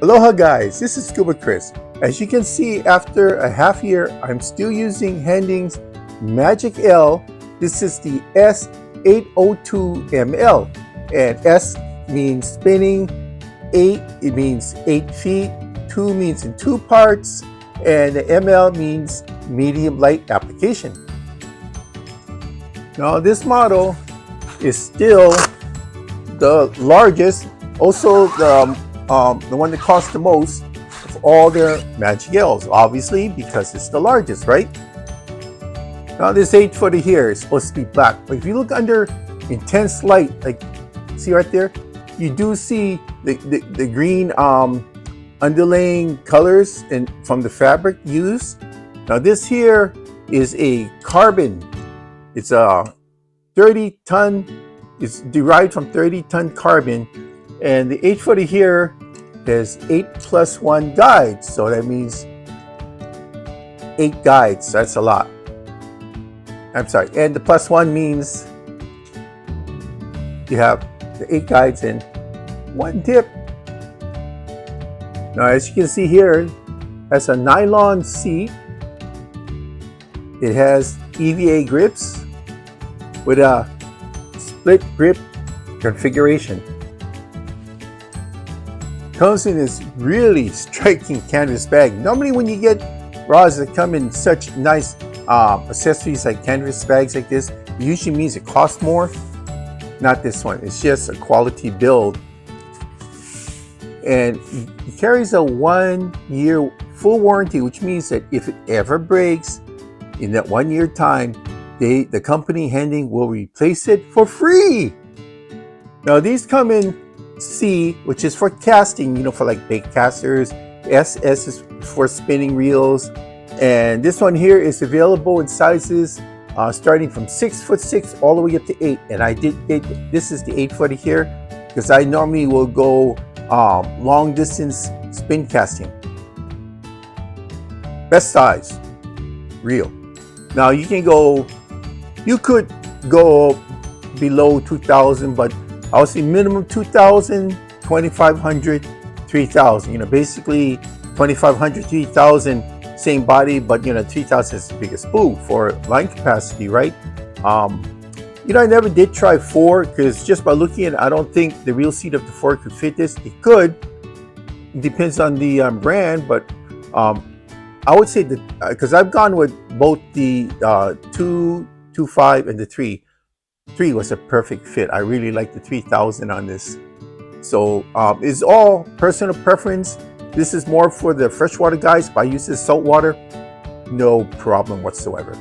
Aloha guys, this is Scuba Chris. As you can see, after a half year, I'm still using Hending's Magic L. This is the S802ML, and S means spinning, 8 it means 8 feet, 2 means in 2 parts, and the ML means medium light application. Now this model is still the largest, also the one that costs the most of all their Magic L's, obviously, because it's the largest, right? Now this 8-footer here is supposed to be black, but if you look under intense light, like see right there, you do see the green underlaying colors from the fabric used. Now this here is a carbon. It's a 30-ton, it's derived from 30-ton carbon, and the 8-footer here has 8+1 guides, so that means 8 guides. That's a lot. I'm sorry, and the +1 means you have the 8 guides and 1 tip. Now, as you can see here, it has a nylon seat. It has EVA grips with a split grip configuration. Comes in this really striking canvas bag. Normally when you get rods that come in such nice accessories like canvas bags like this, it usually means it costs more. Not this one. It's just a quality build. And it carries a 1-year full warranty, which means that if it ever breaks in that 1-year time, the company Hending will replace it for free. Now these come in C, which is for casting, for like bait casters. SS is for spinning reels, and this one here is available in sizes starting from 6'6" all the way up to 8. And I did get this is the 8-footer here because I normally will go long distance spin casting. Best size, reel. Now you could go below 2,000, but I would say minimum 2,000, 2,500, 3,000. Basically 2,500, 3,000, same body, but 3,000 is the biggest spool for line capacity, right? I never did try 4 because just by looking at it, I don't think the reel seat of the 4 could fit this. It could. It depends on the brand, but I would say that because I've gone with both the 2, 2.5 and the 3. 3 was a perfect fit. I really like the 3,000 on this. So it's all personal preference. This is more for the freshwater guys, but I use this saltwater, no problem whatsoever.